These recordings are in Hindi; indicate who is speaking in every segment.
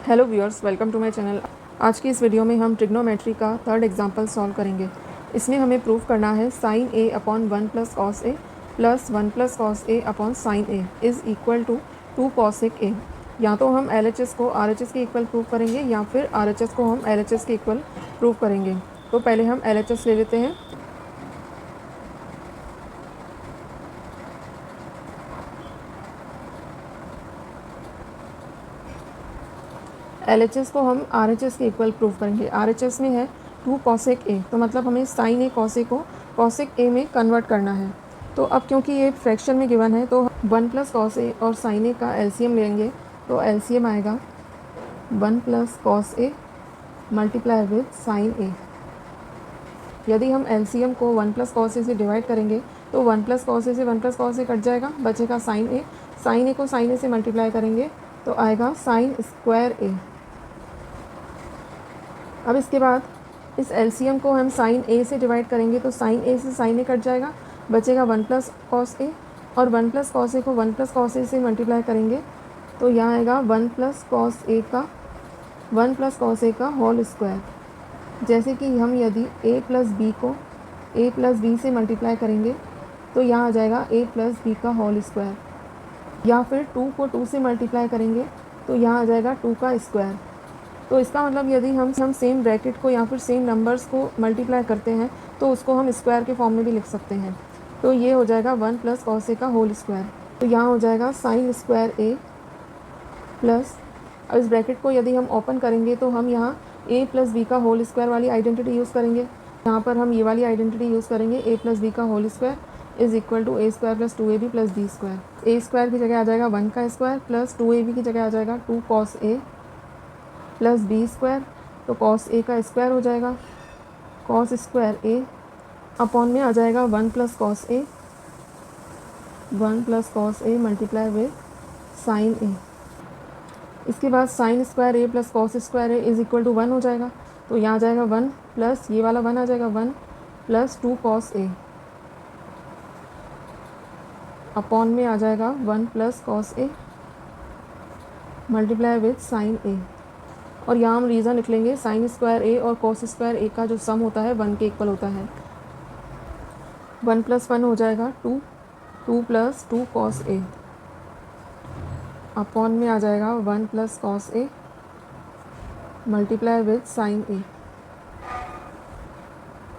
Speaker 1: Hello viewers, welcome to my channel. आज की इस वीडियो में हम ट्रिग्नोमेट्री का थर्ड एग्जांपल सॉल्व करेंगे। इसमें हमें प्रूव करना है sine A upon 1 plus cos A plus 1 plus cos A upon sine A is equal to 2 cosec A. या तो हम LHS को RHS के इक्वल प्रूव करेंगे या फिर RHS को हम LHS के इक्वल प्रूव करेंगे। तो पहले हम LHS ले लेते हैं। LHS को हम RHS के इक्वल प्रूव करेंगे। RHS में है 2 कॉसेक ए, तो मतलब हमें साइन ए कॉसेक को कॉसेक ए में कन्वर्ट करना है। तो अब क्योंकि ये फ्रैक्शन में गिवन है तो 1 प्लस कॉस ए और साइन ए का LCM लेंगे। तो LCM आएगा 1 plus cos A multiply with sine A. यदि हम LCM को 1 प्लस कॉस ए से डिवाइड करेंगे तो 1 प्लस कॉस ए से 1 प्लस कॉस ए कट जाएगा, बचेगा साइन ए। साइन ए को साइन ए से मल्टीप्लाई करेंगे तो आएगा साइन स्क्वायर ए। अब इसके बाद इस LCM को हम साइन ए से डिवाइड करेंगे तो साइन ए से साइन ए कट जाएगा, बचेगा 1 प्लस कॉस ए। और 1 प्लस कॉस ए को 1 प्लस कॉस ए से मल्टीप्लाई करेंगे तो यहाँ आएगा 1 प्लस कॉस ए का होल स्क्वायर। जैसे कि हम यदि a प्लस बी से मल्टीप्लाई करेंगे तो यहाँ आ जाएगा a प्लस बी का होल स्क्वायर, या फिर 2 को 2 से मल्टीप्लाई करेंगे तो यहाँ आ जाएगा 2 का स्क्वायर। तो इसका मतलब यदि हम सेम ब्रैकेट को या फिर सेम नंबर्स को मल्टीप्लाई करते हैं तो उसको हम स्क्वायर के फॉर्म में भी लिख सकते हैं। तो ये हो जाएगा 1 प्लस कॉस ए का होल स्क्वायर। तो यहाँ हो जाएगा साइन स्क्वायर ए प्लस, अब इस ब्रैकेट को यदि हम ओपन करेंगे तो हम यहाँ a प्लस बी का होल स्क्वायर वाली आइडेंटिटी यूज़ करेंगे। यहाँ पर हम ये वाली आइडेंटिटी यूज़ करेंगे, a प्लस बी का whole square is equal to a square plus 2ab plus b square. a square की जगह आ जाएगा 1 का स्क्वायर प्लस 2ab की जगह आ जाएगा 2 cos A plus B square. तो कॉस ए का स्क्वायर हो जाएगा कॉस स्क्वायर ए अपॉन में आ जाएगा 1 plus cos A multiply with sine A. इसके बाद sine square A plus cos square A is equal to 1 हो जाएगा। तो यहाँ आ जाएगा 1 प्लस ये वाला 1 आ जाएगा 1 प्लस 2 कॉस ए अपॉन में आ जाएगा 1 plus cos A multiply with sine A. और यहाँ हम रीज़न लिख लेंगे, साइन स्क्वायर ए और कॉस स्क्वायर ए का जो सम होता है 1 के इक्वल होता है। 1 प्लस 1 हो जाएगा 2 प्लस 2 कॉस ए अपॉन में आ जाएगा 1 plus cos A multiply with sine A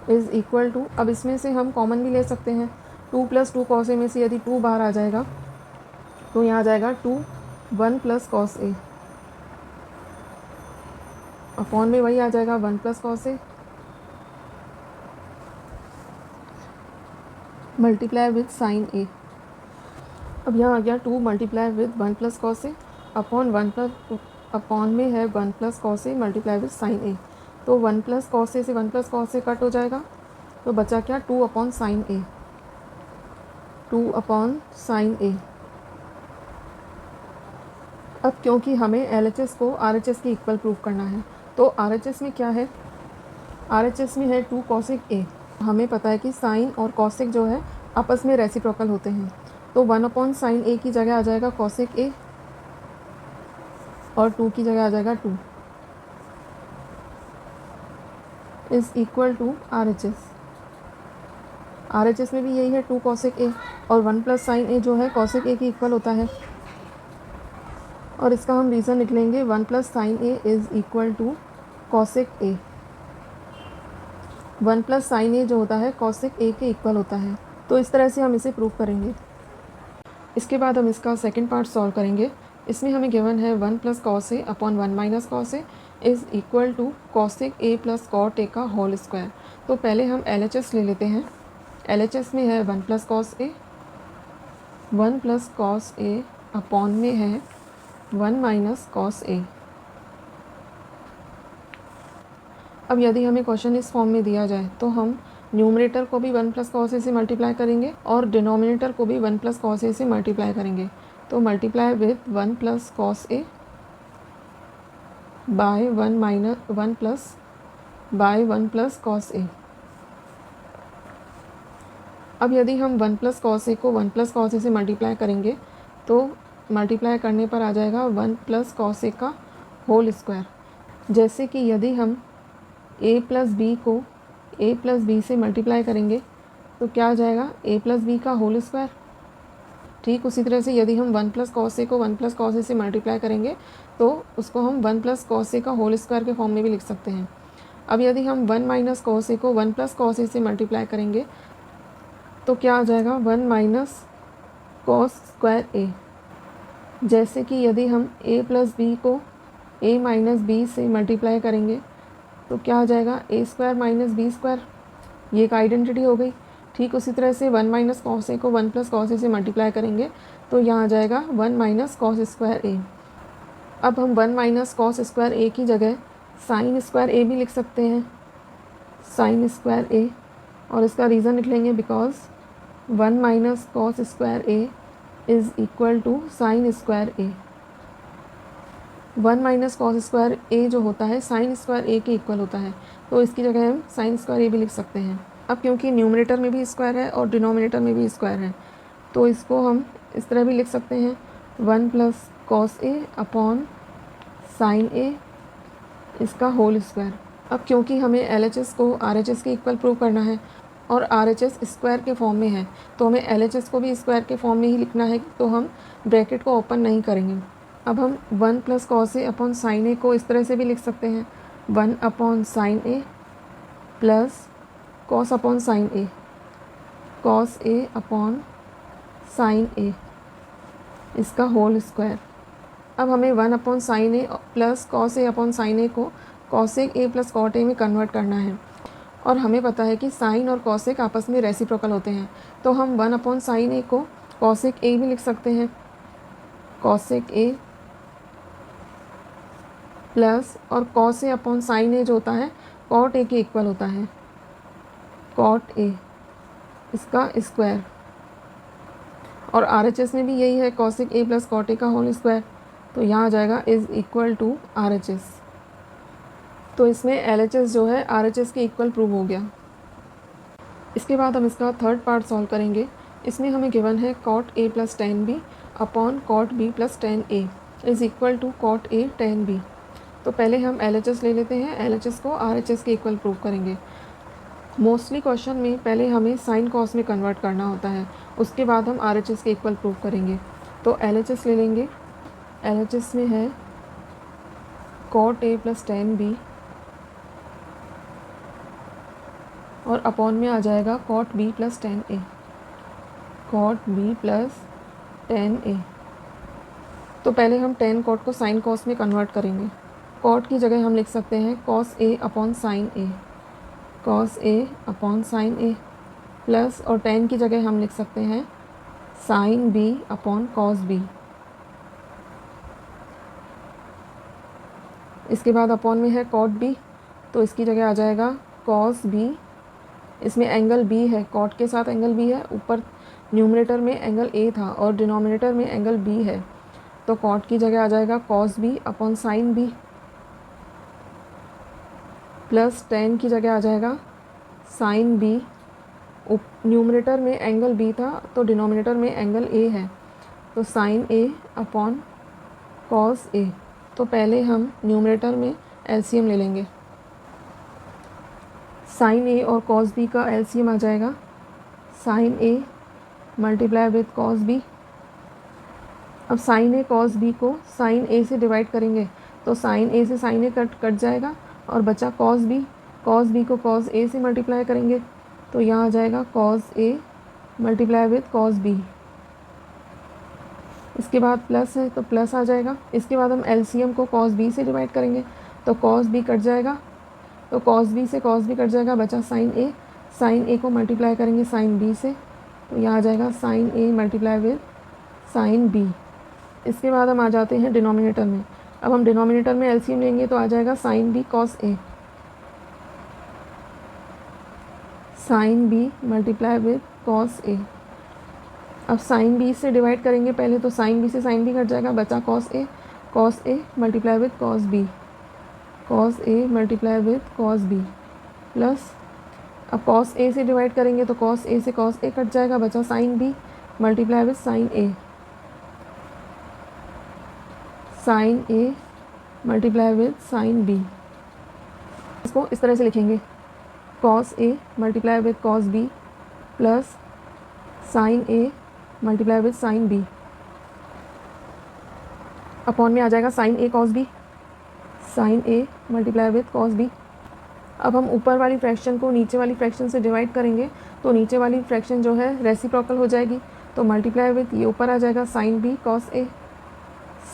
Speaker 1: is equal to, अब इसमें से हम कॉमन भी ले सकते हैं। 2 प्लस 2 कॉस ए में से यदि 2 बाहर आ जाएगा तो यहाँ आ जाएगा 1 प्लस कॉस ए अपॉन में वही आ जाएगा 1 plus cos A multiply with sine A. अब यहाँ आ गया 2 multiply with 1 plus cos A upon में है 1 plus cos A multiply with sine A. तो 1 प्लस कॉस ए से 1 प्लस कॉस ए कट हो जाएगा, तो बचा क्या 2 अपॉन साइन ए। अब क्योंकि हमें LHS को RHS के इक्वल प्रूव करना है तो RHS में क्या है, RHS में है 2 कॉसेक ए। हमें पता है कि साइन और कॉसेक जो है आपस में रेसिप्रोकल होते हैं। तो 1 अपॉन साइन ए की जगह आ जाएगा कॉसेक ए और 2 की जगह आ जाएगा 2 इज़ इक्वल टू RHS में भी यही है 2 कॉसेक ए और 1 प्लस साइन ए जो है कॉसेक ए की इक्वल होता है। और इसका हम रीज़न निकलेंगे 1 plus sine A is equal to cosec A. 1 plus sine A जो होता है कॉसेक ए के इक्वल होता है। तो इस तरह से हम इसे प्रूव करेंगे। इसके बाद हम इसका सेकंड पार्ट सॉल्व करेंगे। इसमें हमें गिवन है 1 plus cos A upon 1 minus cos A is equal to cosec A plus cot A का होल स्क्वायर। तो पहले हम LHS ले लेते हैं। LHS में है 1 प्लस कॉस ए अपॉन में है 1 माइनस कॉस ए। अब यदि हमें क्वेश्चन इस फॉर्म में दिया जाए तो हम न्यूमरेटर को भी 1 प्लस कॉस ए से मल्टीप्लाई करेंगे और डिनोमिनेटर को भी 1 प्लस कॉस ए से मल्टीप्लाई करेंगे। तो multiply with 1 plus cos A by 1 plus cos A. अब यदि हम 1 प्लस कॉस ए को 1 प्लस कॉस ए से मल्टीप्लाई करेंगे तो मल्टीप्लाई करने पर आ जाएगा 1 प्लस कॉस ए का होल स्क्वायर। जैसे कि यदि हम a प्लस बी को a प्लस बी से मल्टीप्लाई करेंगे तो क्या आ जाएगा, a प्लस बी का होल स्क्वायर। ठीक उसी तरह से यदि हम 1 प्लस कॉस ए को 1 प्लस कॉस ए से मल्टीप्लाई करेंगे तो उसको हम 1 प्लस कॉस ए का होल स्क्वायर के फॉर्म में भी लिख सकते हैं। अब यदि हम 1 माइनस कॉस ए को 1 प्लस कॉस ए से मल्टीप्लाई करेंगे तो क्या आ जाएगा, 1 माइनस कॉस स्क्वायर ए। जैसे कि यदि हम a प्लस बी को a माइनस बी से मल्टीप्लाई करेंगे तो क्या आ जाएगा, a square minus B square. ये एक आइडेंटिटी हो गई। ठीक उसी तरह से 1 माइनस कॉस ए को 1 प्लस कॉस ए से मल्टीप्लाई करेंगे तो यहाँ आ जाएगा 1 माइनस कॉस स्क्वायर ए। अब हम 1 माइनस कॉस स्क्वायर ए की जगह साइन स्क्वायर ए भी लिख सकते हैं, साइन स्क्वायर ए। और इसका रीज़न लिख लेंगे because 1 minus cos square A is equal to sine square A. 1 minus cos square A जो होता है साइन स्क्वायर ए के इक्वल होता है, तो इसकी जगह हम साइन स्क्वायर ए भी लिख सकते हैं। अब क्योंकि न्यूमरेटर में भी स्क्वायर है और डिनोमिनेटर में भी स्क्वायर है तो इसको हम इस तरह भी लिख सकते हैं, 1 plus cos A upon sine A इसका होल स्क्वायर। अब क्योंकि हमें LHS को RHS के इक्वल प्रूव करना है और RHS स्क्वायर के फॉर्म में है तो हमें LHS को भी स्क्वायर के फॉर्म में ही लिखना है, तो हम ब्रैकेट को ओपन नहीं करेंगे। अब हम 1 plus cos A upon sine A को इस तरह से भी लिख सकते हैं, 1 upon sine A plus cos upon sine A, cos A upon sine A इसका होल स्क्वायर। अब हमें 1 upon sine A plus cos A upon sine A को cosec A plus cot A में कन्वर्ट करना है और हमें पता है कि साइन और कॉसेक आपस में रेसिप्रोकल होते हैं, तो हम 1 अपॉन साइन ए को कॉसेक ए भी लिख सकते हैं, कॉसेक ए प्लस और cos A upon sine A जो होता है कॉट ए के इक्वल होता है, कॉट ए इसका स्क्वायर। और RHS में भी यही है, cosec A plus cot A का होल स्क्वायर, तो यहाँ आ जाएगा इज़ इक्वल टू RHS। तो इसमें LHS जो है RHS के इक्वल प्रूव हो गया। इसके बाद हम इसका थर्ड पार्ट सॉल्व करेंगे। इसमें हमें गिवन है cot A plus tan B upon cot B plus tan A is equal to cot A tan B. तो पहले हम LHS ले लेते हैं, LHS को RHS के इक्वल प्रूव करेंगे। मोस्टली क्वेश्चन में पहले हमें साइन कॉस में कन्वर्ट करना होता है, उसके बाद हम RHS के इक्वल प्रूव करेंगे। तो LHS ले लेंगे, LHS में है cot A plus tan B और अपॉन में आ जाएगा cot B plus tan A, cot B plus tan A. तो पहले हम टेन कॉट को साइन कॉस में कन्वर्ट करेंगे। कॉट की जगह हम लिख सकते हैं cos A upon sine A, cos A upon sine A plus और टेन की जगह हम लिख सकते हैं sine B upon cos B. इसके बाद अपॉन में है कॉट बी, तो इसकी जगह आ जाएगा कॉस बी। इसमें एंगल बी है, कॉट के साथ एंगल बी है, ऊपर न्यूमरेटर में एंगल ए था और डिनोमिनेटर में एंगल बी है, तो कॉट की जगह आ जाएगा cos B upon sine B plus tan की जगह आ जाएगा साइन बी। न्यूमरेटर में एंगल बी था तो डिनोमिनेटर में एंगल ए है, तो sine A upon cos A. तो पहले हम न्यूमरेटर में LCM ले लेंगे। साइन ए और कॉस बी का LCM आ जाएगा sine A multiply with cos B. अब साइन ए कॉस बी को साइन ए से डिवाइड करेंगे तो साइन ए से साइन ए कट जाएगा और बचा कॉस बी को कॉस ए से मल्टीप्लाई करेंगे तो यहाँ आ जाएगा cos A multiply with cos B. इसके बाद प्लस है तो प्लस आ जाएगा। इसके बाद हम LCM को कॉस बी से डिवाइड करेंगे तो कॉस बी कट जाएगा, तो कॉस बी से कॉस बी कट जाएगा, बचा साइन ए को मल्टीप्लाई करेंगे साइन बी से तो यहाँ आ जाएगा sine A multiply with sine B. इसके बाद हम आ जाते हैं डिनोमिनेटर में। अब हम डिनोमिनेटर में LCM लेंगे तो आ जाएगा sine B cos A, sine B multiply with cos A. अब साइन बी से डिवाइड करेंगे पहले तो साइन बी से साइन बी कट जाएगा, बचा cos A multiply with cos B, cos A multiply with cos B plus अब कॉस ए से डिवाइड करेंगे तो कॉस ए से कॉस ए कट जाएगा, बचा sine B multiply with sine A, sine A multiply with sine B. इसको इस तरह से लिखेंगे, cos A multiply with cos B plus sine A multiply with sine B upon में आ जाएगा sine A cos B, sine A multiply with cos B. अब हम ऊपर वाली फ्रैक्शन को नीचे वाली फ्रैक्शन से डिवाइड करेंगे तो नीचे वाली फ्रैक्शन जो है रेसिप्रोकल हो जाएगी, तो मल्टीप्लाई विद ये ऊपर आ जाएगा sine B cos A,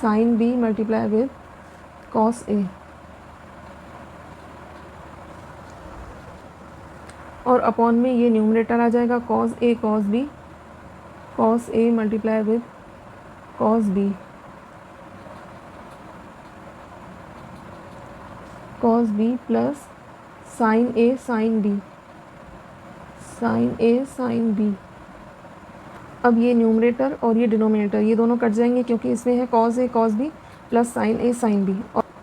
Speaker 1: sine B multiply with cos A, और अपॉन में ये न्यूमरेटर आ जाएगा cos A cos B, cos A multiply with cos B, cos B plus sine A sine B, sine A sine B. अब ये न्यूमरेटर और ये डिनोमिनेटर ये दोनों कट जाएंगे क्योंकि इसमें है cos A cos B plus sine A sine B,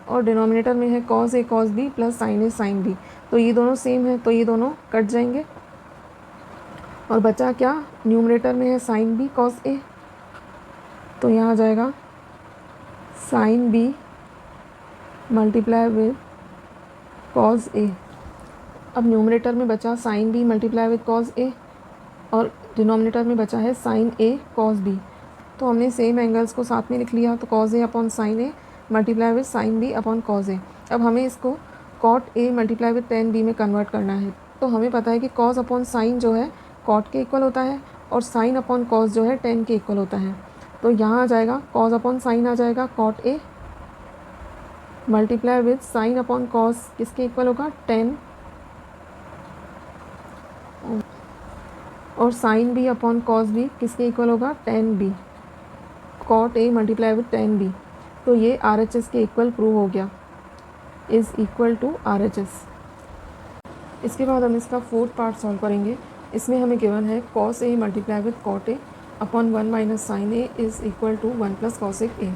Speaker 1: और डिनोमिनेटर में है cos A cos B plus sine A sine B, तो ये दोनों सेम है तो ये दोनों कट जाएंगे। और बचा क्या, न्यूमरेटर में है साइन बी कॉस ए, तो यहाँ आ जाएगा sine B multiply with cos A. अब न्यूमरेटर में बचा sine B multiply with cos A और डिनोमिनेटर में बचा है साइन ए कॉस बी, तो हमने सेम एंगल्स को साथ में लिख लिया, तो cos A upon sine A multiply with sine B upon cos A. अब हमें इसको cot A multiply with tan B में कन्वर्ट करना है, तो हमें पता है कि कॉस अपॉन साइन जो है कॉट के इक्वल होता है और साइन अपॉन कॉस जो है टेन के इक्वल होता है, तो यहाँ आ जाएगा कॉस अपॉन साइन आ जाएगा cot A multiply with sine upon cos किसके इक्वल होगा, टेन, और sine B upon cos B किसके इक्वल होगा, tan B, cot A multiply with tan B. तो ये RHS के इक्वल प्रूव हो गया, इज़ इक्वल टू RHS। इसके बाद हम इसका फोर्थ पार्ट सॉल्व करेंगे। इसमें हमें गिवन है cos A multiply with cot A upon 1 minus sine A is equal to 1 plus cosec A.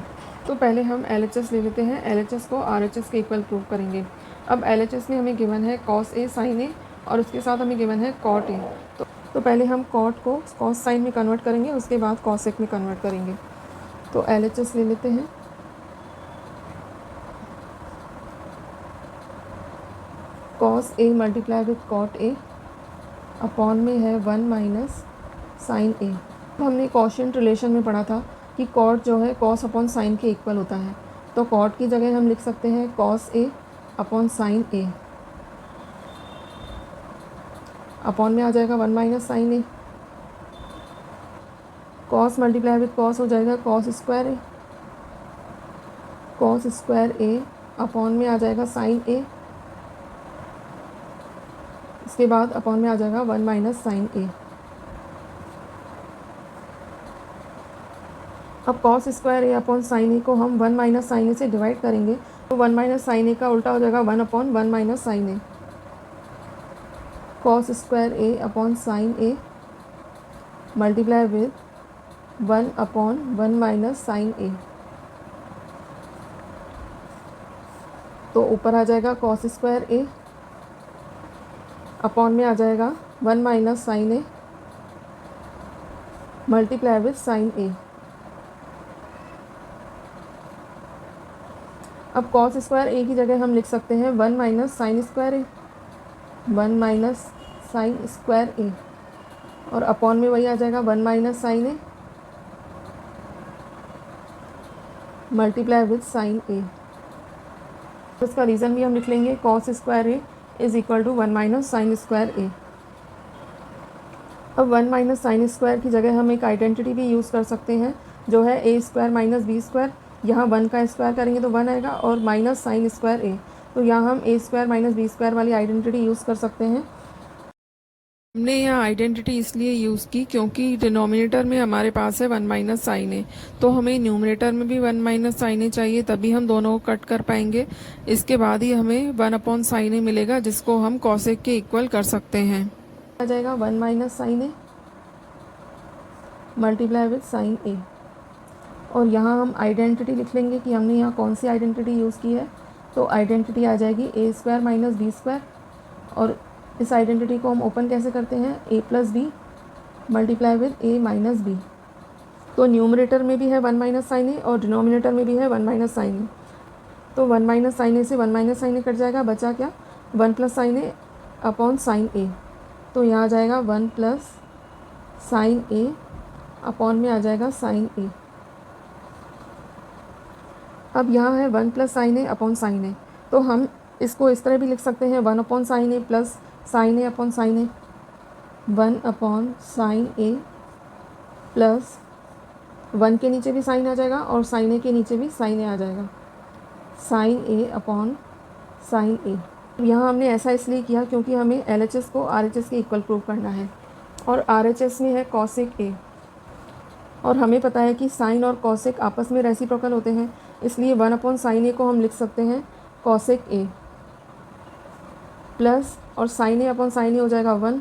Speaker 1: तो पहले हम LHS ले लेते हैं, LHS को RHS के इक्वल प्रूव करेंगे। अब LHS में हमें गिवन है कॉस ए साइन ए और उसके साथ हमें गिवन है कॉट ए, तो पहले हम कॉट को कॉस साइन में कन्वर्ट करेंगे, उसके बाद कॉसेक में कन्वर्ट करेंगे। तो LHS ले लेते हैं, cos A multiply with cot A upon में है 1 माइनस साइन ए। हमने कोशेंट रिलेशन में पढ़ा था कि कॉट जो है कॉस अपॉन साइन के इक्वल होता है, तो कॉट की जगह हम लिख सकते हैं cos A upon sine A, upon में आ जाएगा 1 minus sine A, cos multiply with cos हो जाएगा cos square A, cos square A upon में आ जाएगा साइन ए, इसके बाद अपॉन में आ जाएगा 1 माइनस साइन ए। अब cos square A upon sine A को हम 1 माइनस साइन ए से डिवाइड करेंगे, तो 1 माइनस साइन ए का उल्टा हो जाएगा 1 upon 1 minus sine A, cos square A upon sine A multiply with 1 upon 1 minus sine A, तो ऊपर आ जाएगा कॉस स्क्वायर ए अपॉन में आ जाएगा 1 minus sine A multiply with sine A. अब कॉस स्क्वायर ए की जगह हम लिख सकते हैं 1 minus sine square A, 1 minus sine square A, और अपॉन में वही आ जाएगा 1 minus sine A multiply with sine A. इसका रीज़न भी हम लिख लेंगे, cos square A is equal to 1 minus sine square A. अब 1 माइनस साइन स्क्वायर की जगह हम एक आइडेंटिटी भी यूज़ कर सकते हैं जो है ए स्क्वायर माइनस बी स्क्वायर। यहाँ 1 का स्क्वायर करेंगे तो 1 आएगा, और माइनस साइन स्क्वायर ए, तो यहाँ हम ए स्क्वायर माइनस बी स्क्वायर वाली आइडेंटिटी यूज़ कर सकते हैं। हमने यहाँ आइडेंटिटी इसलिए यूज़ की क्योंकि डिनोमिनेटर में हमारे पास है 1 माइनस साइन ए, तो हमें न्यूमरेटर में भी 1 माइनस साइन ए चाहिए, तभी हम दोनों को कट कर पाएंगे। इसके बाद ही हमें 1 अपॉन साइन ए मिलेगा, जिसको हम कॉसेक के इक्वल कर सकते हैं। आ जाएगा 1 minus sine A multiply with sine A, और यहाँ हम आइडेंटिटी लिख लेंगे कि हमने यहाँ कौन सी आइडेंटिटी यूज़ की है, तो आइडेंटिटी आ जाएगी A square minus B square, और इस आइडेंटिटी को हम ओपन कैसे करते हैं, A plus B multiply with A minus B. तो न्यूमरेटर में भी है 1 माइनस साइन ए और डिनोमिनेटर में भी है 1 माइनस साइन ए, तो 1 माइनस साइन ए से 1 माइनस साइन ए कट जाएगा, बचा क्या 1 plus sine A upon sine A. तो यहाँ आ जाएगा 1 प्लस साइन ए अपॉन में आ जाएगा साइन ए। अब यहाँ है 1 plus sine A upon sine A, तो हम इसको इस तरह भी लिख सकते हैं 1 upon sine A plus sine A upon sine A, 1 upon sine A plus 1 के नीचे भी साइन आ जाएगा और साइन ए के नीचे भी साइन ए आ जाएगा, साइन ए अपॉन साइन ए। यहाँ हमने ऐसा इसलिए किया क्योंकि हमें LHS को RHS के इक्वल प्रूव करना है और RHS में है कॉसेक ए, और हमें पता है कि साइन और कॉसेक आपस में रेसिप्रोकल होते हैं, इसलिए 1 अपॉन साइन ए को हम लिख सकते हैं कॉसेक ए प्लस और sine A upon sine A हो जाएगा 1,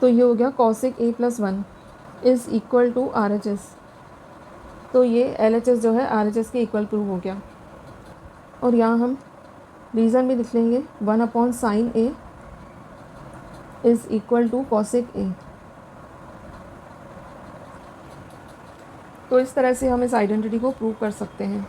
Speaker 1: तो ये हो गया cosec A plus 1 is equal to RHS। तो ये LHS जो है RHS के इक्वल प्रूव हो गया। और यहाँ हम रीज़न भी लिख लेंगे 1 upon sine A is equal to cosec A. तो इस तरह से हम इस आइडेंटिटी को प्रूव कर सकते हैं।